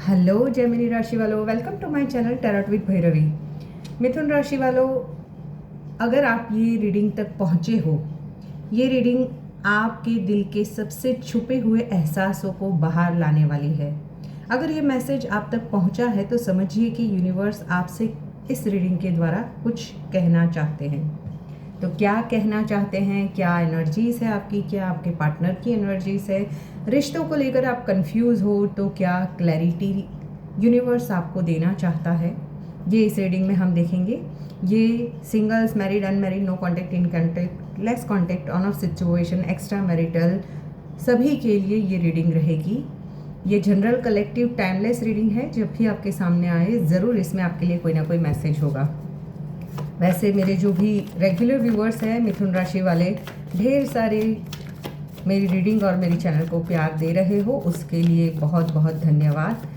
Hello Gemini राशि वालों, welcome to my channel tarot with Bhairavi. मिथुन राशि वालों, अगर आप ये रीडिंग तक पहुँचे हो, ये रीडिंग आपके दिल के सबसे छुपे हुए एहसासों को बाहर लाने वाली है। अगर ये मैसेज आप तक पहुँचा है तो समझिए कि यूनिवर्स आपसे इस रीडिंग के द्वारा कुछ कहना चाहते हैं। तो क्या कहना चाहते हैं, क्या एनर्जीज़ है आपकी, क्या आपके पार्टनर की एनर्जीज़ है, रिश्तों को लेकर आप कंफ्यूज हो तो क्या क्लैरिटी यूनिवर्स आपको देना चाहता है, ये इस रीडिंग में हम देखेंगे। ये singles, married, unmarried, no contact, in contact, less contact, on off situation, extra marital, सभी के लिए ये रीडिंग रहेगी। ये जनरल कलेक्टिव टाइमलेस रीडिंग है। जब भी आपके सामने आए ज़रूर इसमें आपके लिए कोई ना कोई मैसेज होगा। वैसे मेरे जो भी रेगुलर व्यूअर्स हैं मिथुन राशि वाले, ढेर सारे मेरी रीडिंग और मेरी चैनल को प्यार दे रहे हो, उसके लिए बहुत बहुत धन्यवाद।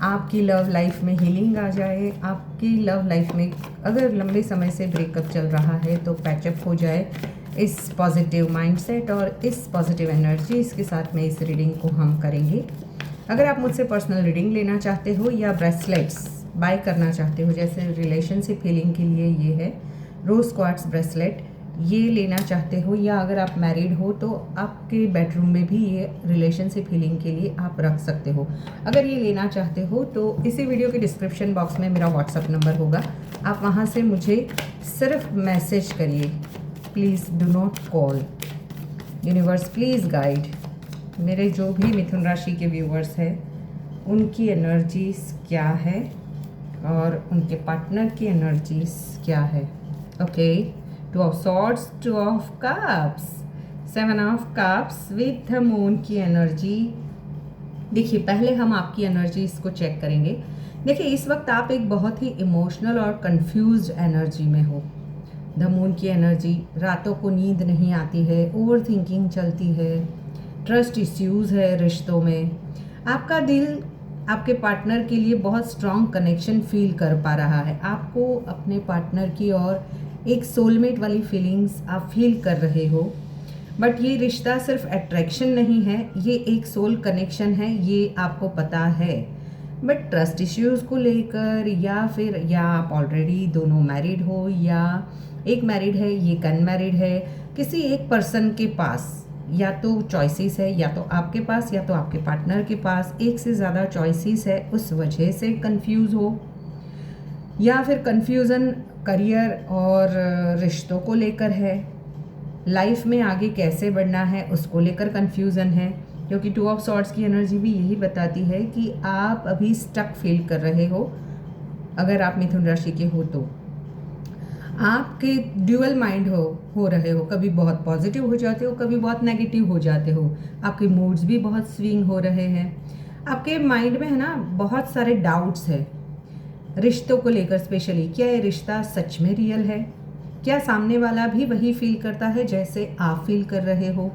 आपकी लव लाइफ में हीलिंग आ जाए, आपकी लव लाइफ में अगर लंबे समय से ब्रेकअप चल रहा है तो पैचअप हो जाए। इस पॉजिटिव माइंडसेट और इस पॉजिटिव एनर्जी इसके साथ में इस रीडिंग को हम करेंगे। अगर आप मुझसे पर्सनल रीडिंग लेना चाहते हो या ब्रेसलेट्स बाय करना चाहते हो, जैसे रिलेशनशिप हीलिंग के लिए ये है रोज क्वार्ट्स ब्रेसलेट, ये लेना चाहते हो, या अगर आप मैरिड हो तो आपके बेडरूम में भी ये रिलेशनशिप हीलिंग के लिए आप रख सकते हो। अगर ये लेना चाहते हो तो इसी वीडियो के डिस्क्रिप्शन बॉक्स में मेरा व्हाट्सअप नंबर होगा, आप वहाँ से मुझे सिर्फ मैसेज करिए। Please do not call. Universe please guide मेरे जो भी मिथुन राशि के व्यूवर्स हैं, उनकी एनर्जीज क्या है और उनके पार्टनर की एनर्जीज क्या है। Okay, two of swords, two of cups, seven of cups with the moon की एनर्जी। देखिए, पहले हम आपकी एनर्जीज को चेक करेंगे। देखिए, इस वक्त आप एक बहुत ही इमोशनल और कंफ्यूज्ड एनर्जी में हो। द मून की एनर्जी, रातों को नींद नहीं आती है, ओवर थिंकिंग चलती है, ट्रस्ट इश्यूज है रिश्तों में। आपका दिल आपके पार्टनर के लिए बहुत स्ट्रॉन्ग कनेक्शन फील कर पा रहा है। आपको अपने पार्टनर की और एक सोलमेट वाली फीलिंग्स आप फील कर रहे हो। बट ये रिश्ता सिर्फ अट्रैक्शन नहीं है, ये एक सोल कनेक्शन है, ये आपको पता है। बट ट्रस्ट इश्यूज को लेकर, या आप ऑलरेडी दोनों मैरिड हो, या एक मैरिड है, ये अनमैरिड है, किसी एक पर्सन के पास या तो चॉइसेस है, या तो आपके पास या तो आपके पार्टनर के पास एक से ज़्यादा चॉइसेस है, उस वजह से कंफ्यूज हो, या फिर कंफ्यूजन करियर और रिश्तों को लेकर है, लाइफ में आगे कैसे बढ़ना है उसको लेकर कंफ्यूजन है। क्योंकि टू ऑफ सॉर्ड्स की एनर्जी भी यही बताती है कि आप अभी स्टक फील कर रहे हो। अगर आप मिथुन राशि के हो तो आपके ड्यूअल माइंड हो रहे हो, कभी बहुत पॉजिटिव हो जाते हो, कभी बहुत नेगेटिव हो जाते हो। आपके मूड्स भी बहुत स्विंग हो रहे हैं। आपके माइंड में है ना बहुत सारे डाउट्स है रिश्तों को लेकर। स्पेशली, क्या ये रिश्ता सच में रियल है? क्या सामने वाला भी वही फील करता है जैसे आप फील कर रहे हो?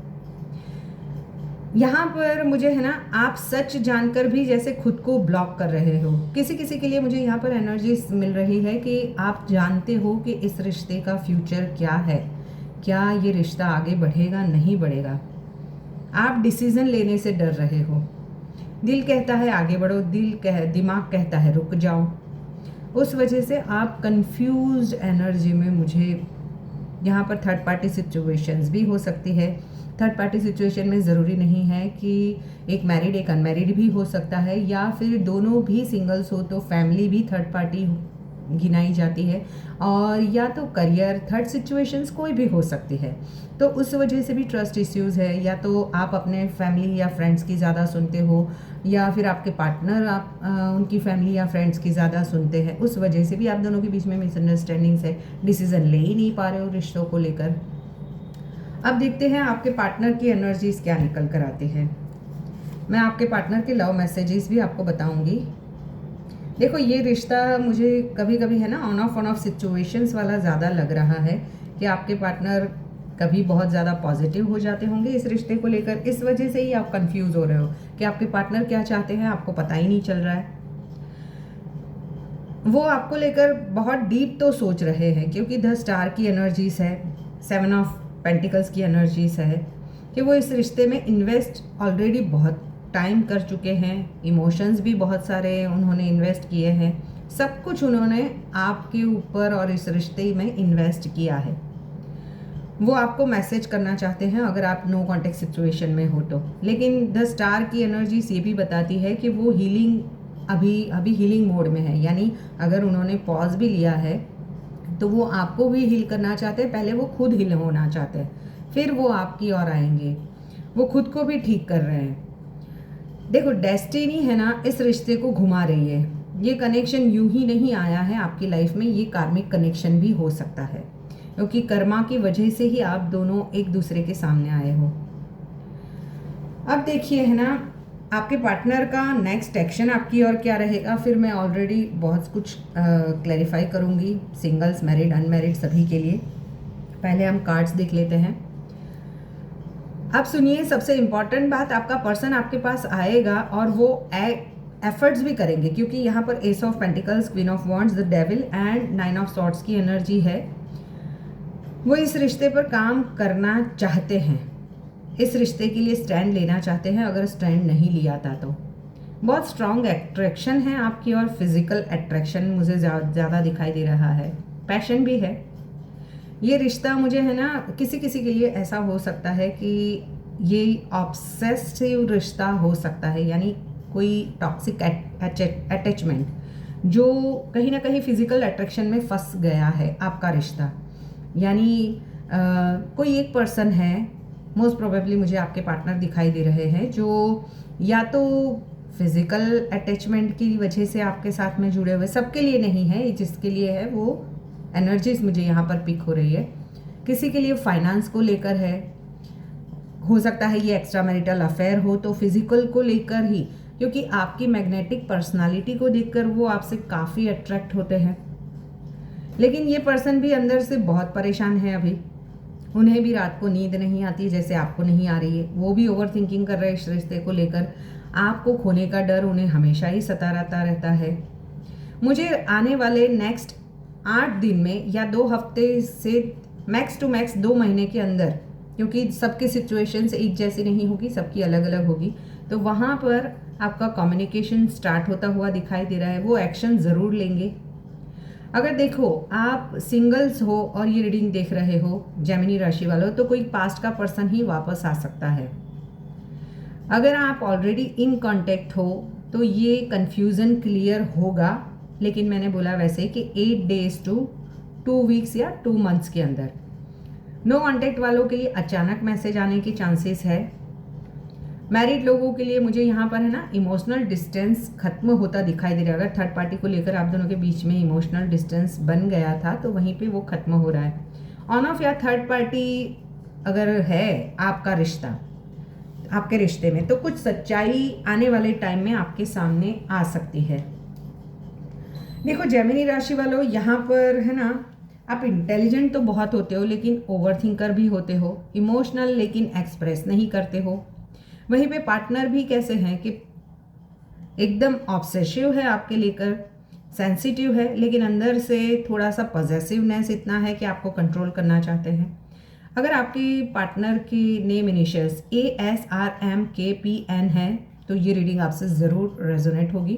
यहाँ पर मुझे है ना, आप सच जानकर भी जैसे खुद को ब्लॉक कर रहे हो। किसी किसी के लिए मुझे यहाँ पर एनर्जी मिल रही है कि आप जानते हो कि इस रिश्ते का फ्यूचर क्या है, क्या ये रिश्ता आगे बढ़ेगा, नहीं बढ़ेगा। आप डिसीजन लेने से डर रहे हो। दिल कहता है आगे बढ़ो, दिमाग कहता है रुक जाओ। उस वजह से आप कंफ्यूज्ड एनर्जी में, मुझे यहाँ पर थर्ड पार्टी सिचुएशंस भी हो सकती है। थर्ड पार्टी सिचुएशन में ज़रूरी नहीं है कि एक मैरिड एक अनमैरिड भी हो सकता है, या फिर दोनों भी सिंगल्स हो तो फैमिली भी थर्ड पार्टी गिनाई जाती है, और या तो करियर, थर्ड सिचुएशंस कोई भी हो सकती है। तो उस वजह से भी ट्रस्ट इश्यूज़ है, या तो आप अपने फैमिली या फ्रेंड्स की ज़्यादा सुनते हो, या फिर आपके पार्टनर आप उनकी फैमिली या फ्रेंड्स की ज़्यादा सुनते हैं। उस वजह से भी आप दोनों के बीच में मिसअंडरस्टैंडिंग्स है, डिसीज़न ले ही नहीं पा रहे हो रिश्तों को लेकर। अब देखते हैं आपके पार्टनर की एनर्जीज क्या निकल कर आती है। मैं आपके पार्टनर के लव मैसेजेस भी आपको बताऊंगी। देखो, ये रिश्ता मुझे कभी कभी है ना ऑन ऑफ सिचुएशंस वाला ज़्यादा लग रहा है कि आपके पार्टनर कभी बहुत ज़्यादा पॉजिटिव हो जाते होंगे इस रिश्ते को लेकर। इस वजह से ही आप कंफ्यूज हो रहे हो कि आपके पार्टनर क्या चाहते हैं, आपको पता ही नहीं चल रहा है। वो आपको लेकर बहुत डीप तो सोच रहे हैं, क्योंकि द स्टार की एनर्जीज है, सेवन ऑफ पेंटिकल्स की एनर्जीज है कि वो इस रिश्ते में इन्वेस्ट ऑलरेडी बहुत टाइम कर चुके हैं, इमोशंस भी बहुत सारे उन्होंने इन्वेस्ट किए हैं, सब कुछ उन्होंने आपके ऊपर और इस रिश्ते में इन्वेस्ट किया है। वो आपको मैसेज करना चाहते हैं अगर आप नो कॉन्टेक्ट सिचुएशन में हो तो। लेकिन द स्टार की एनर्जीज ये भी बताती है कि वो हीलिंग अभी हीलिंग मोड में है, यानी अगर उन्होंने पॉज भी लिया है तो वो आपको भी हील करना चाहते हैं। पहले वो खुद हील होना चाहते हैं, फिर वो आपकी ओर आएंगे। वो खुद को भी ठीक कर रहे हैं। देखो, डेस्टिनी है ना, इस रिश्ते को घुमा रही है। ये कनेक्शन यूं ही नहीं आया है आपकी लाइफ में, ये कार्मिक कनेक्शन भी हो सकता है, क्योंकि कर्मा की वजह से ही आप दोनों एक दूसरे के सामने आए हो। अब देखिए है ना, आपके पार्टनर का नेक्स्ट एक्शन आपकी और क्या रहेगा, फिर मैं ऑलरेडी बहुत कुछ क्लैरिफाई करूँगी सिंगल्स, मैरिड, अनमैरिड सभी के लिए। पहले हम कार्ड्स देख लेते हैं। अब सुनिए, सबसे इम्पॉर्टेंट बात, आपका पर्सन आपके पास आएगा और वो एफर्ट्स भी करेंगे, क्योंकि यहाँ पर S of pentacles, queen of wands, the devil and 9 of swords की एनर्जी है। वो इस रिश्ते पर काम करना चाहते हैं, इस रिश्ते के लिए स्टैंड लेना चाहते हैं। अगर स्टैंड नहीं लिया था तो बहुत स्ट्रॉन्ग अट्रैक्शन है आपकी, और फिजिकल अट्रैक्शन मुझे ज़्यादा दिखाई दे रहा है। पैशन भी है। ये रिश्ता मुझे है ना, किसी किसी के लिए ऐसा हो सकता है कि ये ऑब्सेसिव रिश्ता हो सकता है, यानी कोई टॉक्सिक अटैचमेंट जो कहीं ना कहीं फिजिकल अट्रैक्शन में फंस गया है आपका रिश्ता। यानी कोई एक पर्सन है, मोस्ट प्रोबेबली मुझे आपके पार्टनर दिखाई दे रहे हैं, जो या तो फिजिकल अटैचमेंट की वजह से आपके साथ में जुड़े हुए, सबके लिए नहीं है, जिसके लिए है वो एनर्जीज मुझे यहाँ पर पिक हो रही है। किसी के लिए फाइनेंस को लेकर है, हो सकता है ये एक्स्ट्रा मैरिटल अफेयर हो तो फिजिकल को लेकर ही, क्योंकि आपकी मैग्नेटिक पर्सनालिटी को देखकर वो आपसे काफ़ी अट्रैक्ट होते हैं। लेकिन ये पर्सन भी अंदर से बहुत परेशान है अभी, उन्हें भी रात को नींद नहीं आती जैसे आपको नहीं आ रही है। वो भी ओवर थिंकिंग कर रहे हैं इस रिश्ते को लेकर। आपको खोने का डर उन्हें हमेशा ही सताता रहता है। मुझे आने वाले नेक्स्ट 8 दिन में या 2 हफ्ते से मैक्स टू मैक्स 2 महीने के अंदर, क्योंकि सबकी सिचुएशंस एक जैसी नहीं होगी, सबकी अलग अलग होगी, तो वहाँ पर आपका कम्युनिकेशन स्टार्ट होता हुआ दिखाई दे रहा है। वो एक्शन ज़रूर लेंगे। अगर देखो, आप सिंगल्स हो और ये रीडिंग देख रहे हो जेमिनी राशि वालों, तो कोई पास्ट का पर्सन ही वापस आ सकता है। अगर आप ऑलरेडी इन कांटेक्ट हो तो ये कन्फ्यूज़न क्लियर होगा, लेकिन मैंने बोला वैसे कि 8 डेज टू 2 वीक्स या 2 मंथ्स के अंदर। नो कांटेक्ट वालों के लिए अचानक मैसेज आने की चांसेस है। मैरिड लोगों के लिए मुझे यहाँ पर है ना, इमोशनल डिस्टेंस खत्म होता दिखाई दे रहा है। अगर थर्ड पार्टी को लेकर आप दोनों के बीच में इमोशनल डिस्टेंस बन गया था तो वहीं पे वो खत्म हो रहा है। ऑन ऑफ या थर्ड पार्टी अगर है आपका रिश्ता, आपके रिश्ते में, तो कुछ सच्चाई आने वाले टाइम में आपके सामने आ सकती है। देखो जेमिनी राशि वालों, यहाँ पर है ना, आप इंटेलिजेंट तो बहुत होते हो लेकिन ओवर थिंकर भी होते हो, इमोशनल लेकिन एक्सप्रेस नहीं करते हो। वहीं पे पार्टनर भी कैसे हैं कि एकदम ऑब्सेसिव है आपके लेकर, सेंसिटिव है, लेकिन अंदर से थोड़ा सा पॉजेसिवनेस इतना है कि आपको कंट्रोल करना चाहते हैं। अगर आपकी पार्टनर की नेम इनिशियल्स ASRMKPN है तो ये रीडिंग आपसे ज़रूर रेजोनेट होगी।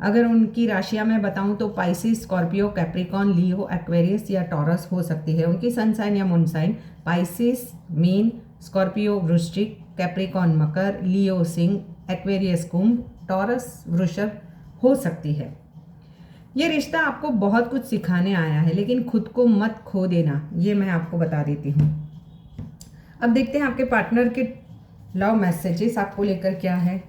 अगर उनकी राशियां मैं बताऊं तो Pisces, Scorpio, Capricorn, Leo, Aquarius या टॉरस हो सकती है। उनकी सन साइन या मून साइन पाइसिस, मीन, स्कॉर्पियो वृश्चिक, कैप्रिकॉन मकर, लियो सिंह, एक्वेरियस कुंभ, टॉरस वृषभ हो सकती है। ये रिश्ता आपको बहुत कुछ सिखाने आया है, लेकिन खुद को मत खो देना, ये मैं आपको बता देती हूँ। अब देखते हैं आपके पार्टनर के लव मैसेजेस आपको लेकर क्या है।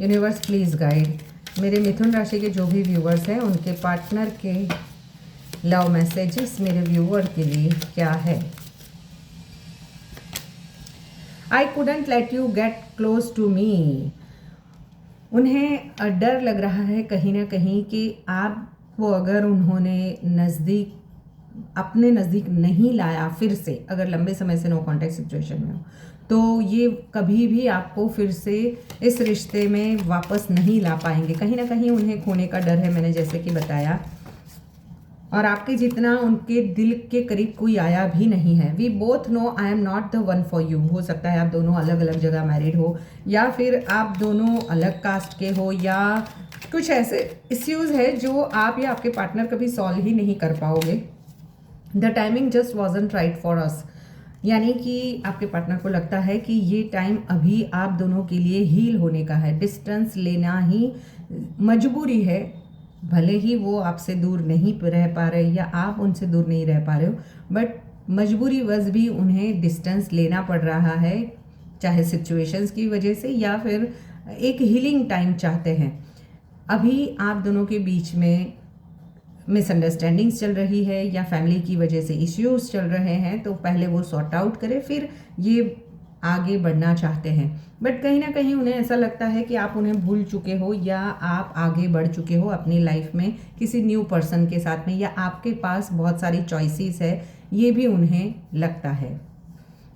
यूनिवर्स प्लीज़ गाइड मेरे मिथुन राशि के जो भी व्यूवर्स हैं, उनके पार्टनर के लव मैसेजेस मेरे व्यूवर के लिए क्या है। I couldn't let you get close to me. उन्हें डर लग रहा है कहीं ना कहीं कि आपको अगर उन्होंने अपने नज़दीक नहीं लाया, फिर से अगर लंबे समय से नो कॉन्टैक्ट सिचुएशन में हो, तो ये कभी भी आपको फिर से इस रिश्ते में वापस नहीं ला पाएंगे। कहीं ना कहीं उन्हें खोने का डर है, मैंने जैसे कि बताया। और आपके जितना उनके दिल के करीब कोई आया भी नहीं है। We both know I am not the one for you. हो सकता है आप दोनों अलग अलग जगह मैरिड हो, या फिर आप दोनों अलग कास्ट के हो, या कुछ ऐसे इश्यूज़ है जो आप या आपके पार्टनर कभी सॉल्व ही नहीं कर पाओगे। The timing just wasn't right for us, यानी कि आपके पार्टनर को लगता है कि ये टाइम अभी आप दोनों के लिए हील होने का है। डिस्टेंस लेना ही मजबूरी है, भले ही वो आपसे दूर नहीं रह पा रहे या आप उनसे दूर नहीं रह पा रहे हो, बट मजबूरी वज भी उन्हें डिस्टेंस लेना पड़ रहा है, चाहे सिचुएशंस की वजह से या फिर एक हीलिंग टाइम चाहते हैं। अभी आप दोनों के बीच में मिसअंडरस्टैंडिंग्स चल रही है या फैमिली की वजह से इश्यूज चल रहे हैं, तो पहले वो सॉर्ट आउट करें, फिर ये आगे बढ़ना चाहते हैं। बट कहीं ना कहीं उन्हें ऐसा लगता है कि आप उन्हें भूल चुके हो या आप आगे बढ़ चुके हो अपनी लाइफ में किसी न्यू पर्सन के साथ में, या आपके पास बहुत सारी चॉइसेस है, ये भी उन्हें लगता है।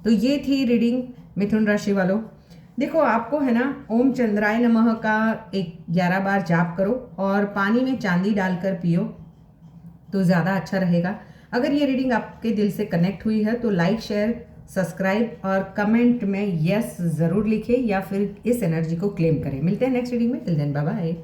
तो ये थी रीडिंग मिथुन राशि वालों। देखो, आपको है ना ओम चंद्राय नमः का 11 बार जाप करो और पानी में चांदी डालकर पियो तो ज़्यादा अच्छा रहेगा। अगर ये रीडिंग आपके दिल से कनेक्ट हुई है तो लाइक, शेयर, सब्सक्राइब और कमेंट में यस ज़रूर लिखें या फिर इस एनर्जी को क्लेम करें। मिलते हैं नेक्स्ट रीडिंग में। Till then bye bye.